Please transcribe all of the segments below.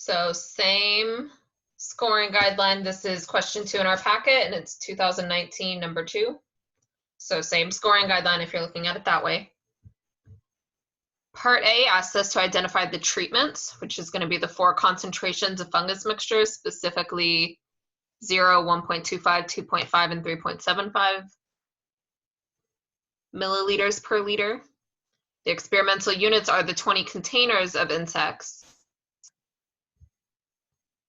So same scoring guideline. This is question 2 in our packet, and it's 2019, number 2. So same scoring guideline if you're looking at it that way. Part A asks us to identify the treatments, which is going to be the 4 concentrations of fungus mixtures, specifically 0, 1.25, 2.5, and 3.75 milliliters per liter. The experimental units are the 20 containers of insects,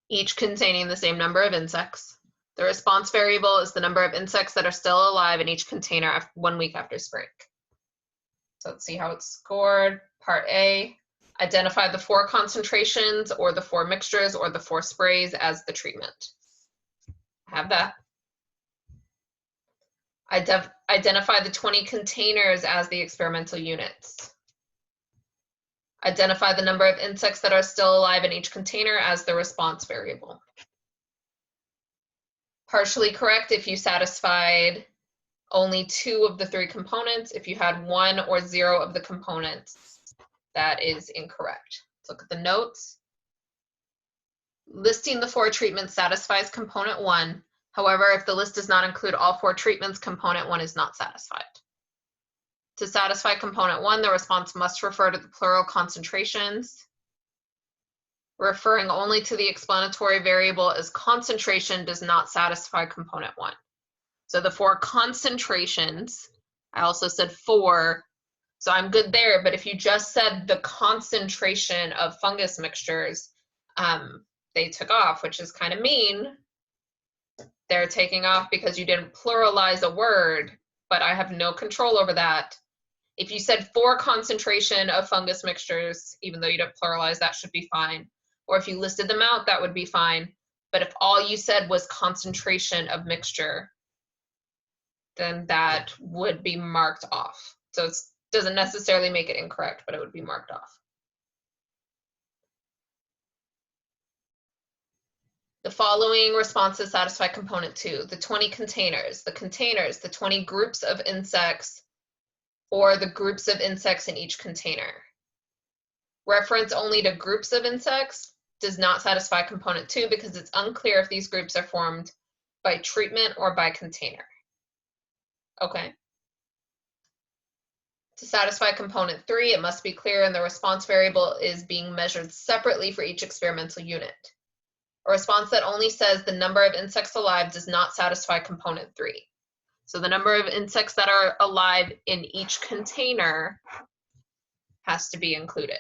each containing the same number of insects. The response variable is the number of insects that are still alive in each container 1 week after spring. So let's see how it's scored. Part A, identify the 4 concentrations or the 4 mixtures or the 4 sprays as the treatment. Have that. Identify the 20 containers as the experimental units. Identify the number of insects that are still alive in each container as the response variable. Partially correct if you satisfied only 2 of the 3 components. If you had 1 or 0 of the components, that is incorrect. Let's look at the notes. Listing the 4 treatments satisfies component 1. However, if the list does not include all 4 treatments, component 1 is not satisfied. To satisfy component 1, the response must refer to the plural concentrations. Referring only to the explanatory variable as concentration does not satisfy component 1. So the 4 concentrations, I also said 4, so I'm good there, but if you just said the concentration of fungus mixtures, they took off, which is kind of mean. They're taking off because you didn't pluralize a word, but I have no control over that. If you said 4 concentration of fungus mixtures, even though you didn't pluralize, that should be fine. Or if you listed them out, that would be fine. But if all you said was concentration of mixture, then that would be marked off. So it doesn't necessarily make it incorrect, but it would be marked off. The following responses satisfy component 2, the 20 containers, the 20 groups of insects, or the groups of insects in each container. Reference only to groups of insects does not satisfy component 2 because it's unclear if these groups are formed by treatment or by container. Okay. To satisfy component 3, it must be clear and the response variable is being measured separately for each experimental unit. A response that only says the number of insects alive does not satisfy component 3. So the number of insects that are alive in each container has to be included.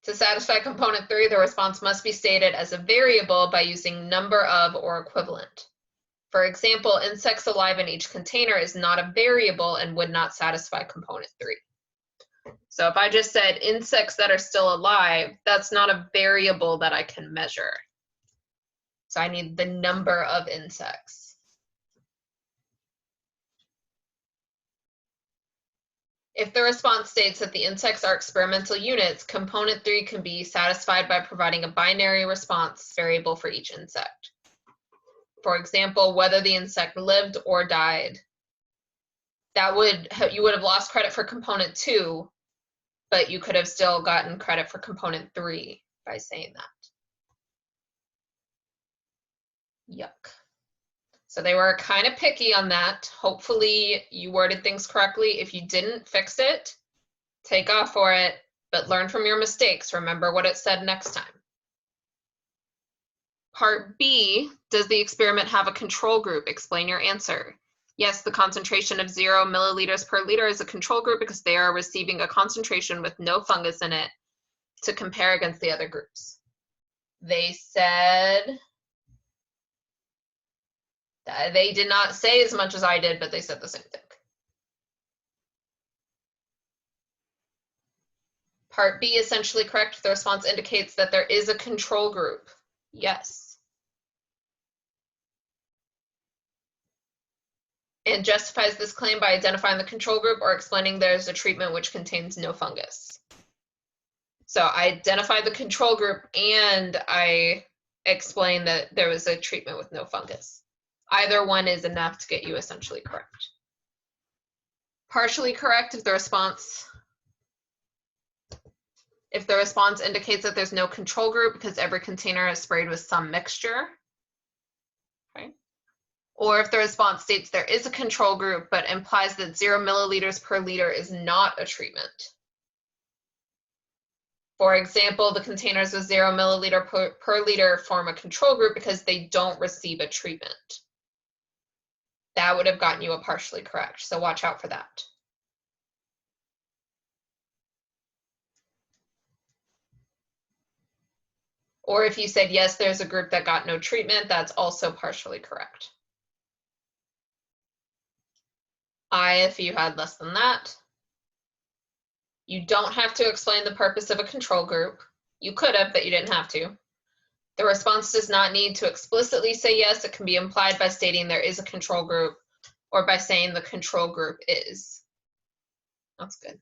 To satisfy component 3, the response must be stated as a variable by using number of or equivalent. For example, insects alive in each container is not a variable and would not satisfy component 3. So if I just said insects that are still alive, that's not a variable that I can measure. So I need the number of insects. If the response states that the insects are experimental units, component 3 can be satisfied by providing a binary response variable for each insect. For example, whether the insect lived or died. You would have lost credit for component 2, but you could have still gotten credit for component 3 by saying that. Yuck. So they were kind of picky on that. Hopefully you worded things correctly. If you didn't, fix it, take off for it, but learn from your mistakes. Remember what it said next time. Part B, does the experiment have a control group? Explain your answer. Yes, the concentration of 0 milliliters per liter is a control group because they are receiving a concentration with no fungus in it to compare against the other groups. They said, they did not say as much as I did, but they said the same thing. Part B, essentially correct. The response indicates that there is a control group. Yes. And justifies this claim by identifying the control group or explaining there's a treatment which contains no fungus. So I identified the control group and I explained that there was a treatment with no fungus. Either one is enough to get you essentially correct. Partially correct if the response indicates that there's no control group because every container is sprayed with some mixture. Okay. Or if the response states there is a control group but implies that 0 milliliters per liter is not a treatment. For example, the containers with 0 milliliter per liter form a control group because they don't receive a treatment. That would have gotten you a partially correct, so watch out for that. Or if you said, yes, there's a group that got no treatment, that's also partially correct. I, if you had less than that. You don't have to explain the purpose of a control group. You could have, but you didn't have to. The response does not need to explicitly say yes. It can be implied by stating there is a control group or by saying the control group is. That's good.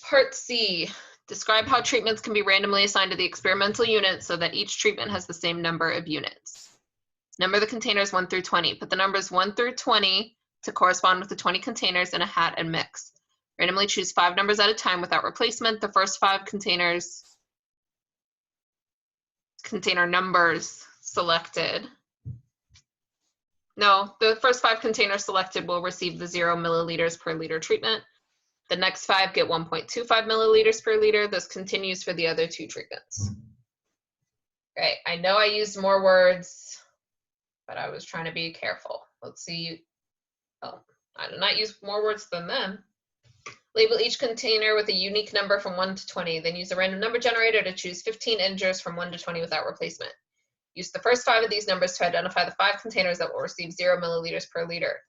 Part C, describe how treatments can be randomly assigned to the experimental unit so that each treatment has the same number of units. Number the containers 1 through 20. Put the numbers 1 through 20 to correspond with the 20 containers in a hat and mix. Randomly choose 5 numbers at a time without replacement. The first 5 container numbers selected. No, the first 5 containers selected will receive the 0 milliliters per liter treatment. The next 5 get 1.25 milliliters per liter. This continues for the other 2 treatments. Okay, I know I used more words, but I was trying to be careful. Let's see. Oh, I did not use more words than them. Label each container with a unique number from 1 to 20. Then use a random number generator to choose 15 integers from 1 to 20 without replacement. Use the first 5 of these numbers to identify the 5 containers that will receive 0 milliliters per liter,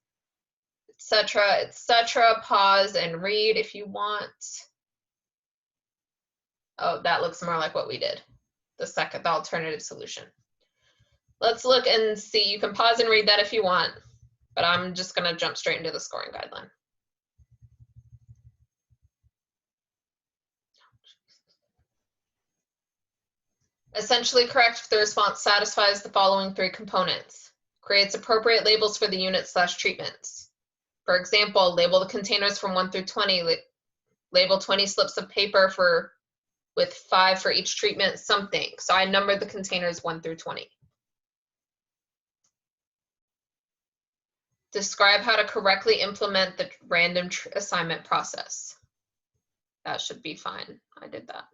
etc., etc. Pause and read if you want. Oh, that looks more like what we did. The alternative solution. Let's look and see. You can pause and read that if you want, but I'm just going to jump straight into the scoring guideline. Essentially correct if the response satisfies the following 3 components. Creates appropriate labels for the unit/treatments. For example, label the containers from 1 through 20. Label 20 slips of paper with 5 for each treatment, something. So I numbered the containers 1 through 20. Describe how to correctly implement the random assignment process. That should be fine. I did that.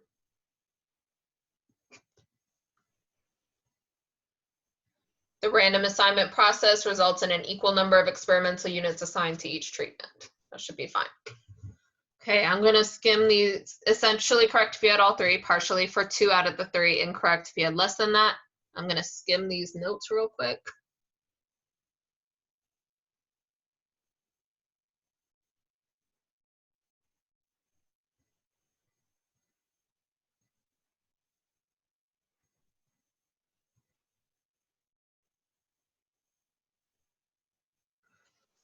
The random assignment process results in an equal number of experimental units assigned to each treatment. That should be fine. Okay, I'm going to skim these. Essentially correct if you had all 3, partially for 2 out of the 3, incorrect if you had less than that. I'm going to skim these notes real quick.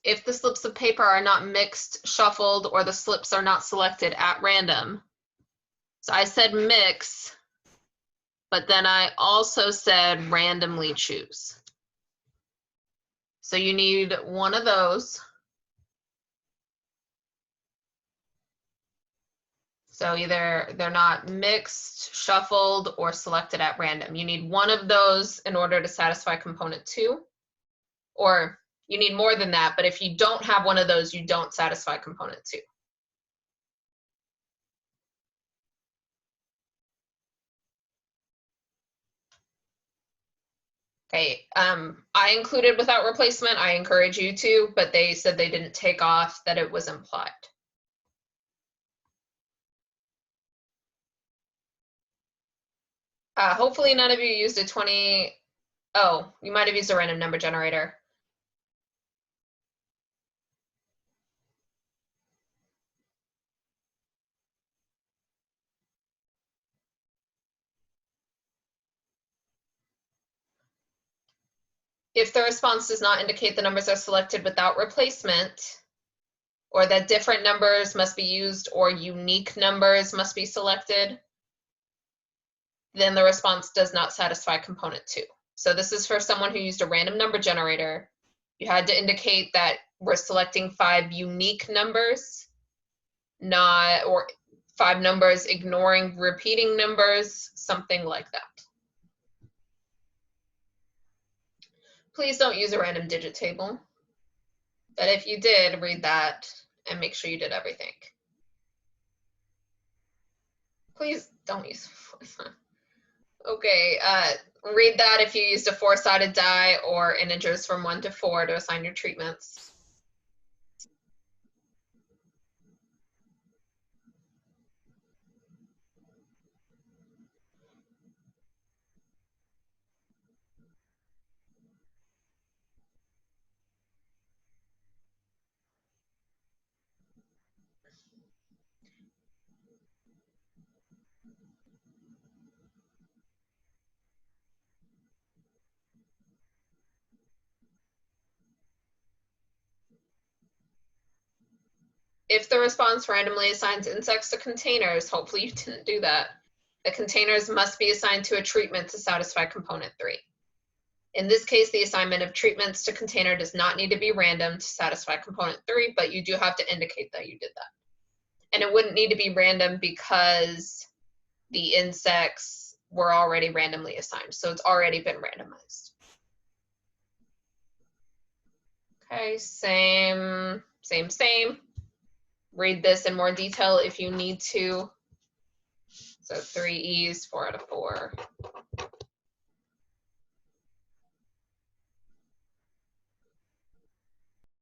If the slips of paper are not mixed, shuffled, or the slips are not selected at random. So I said mix, but then I also said randomly choose. So you need one of those. So either they're not mixed, shuffled, or selected at random. You need one of those in order to satisfy component 2, or you need more than that, but if you don't have one of those, you don't satisfy component 2. Okay, I included without replacement. I encourage you to, but they said they didn't take off, that it was implied. Hopefully none of you used a 20. Oh, you might have used a random number generator. If the response does not indicate the numbers are selected without replacement, or that different numbers must be used or unique numbers must be selected, then the response does not satisfy component 2. So this is for someone who used a random number generator. You had to indicate that we're selecting 5 unique numbers, or 5 numbers ignoring repeating numbers, something like that. Please don't use a random digit table. But if you did, read that and make sure you did everything. Please don't use okay, read that if you used a 4-sided die or integers from 1 to 4 to assign your treatments. If the response randomly assigns insects to containers, hopefully you didn't do that, the containers must be assigned to a treatment to satisfy component 3. In this case, the assignment of treatments to container does not need to be random to satisfy component 3, but you do have to indicate that you did that. And it wouldn't need to be random because the insects were already randomly assigned, so it's already been randomized. Okay, same. Read this in more detail if you need to. So 3 E's, 4 out of 4.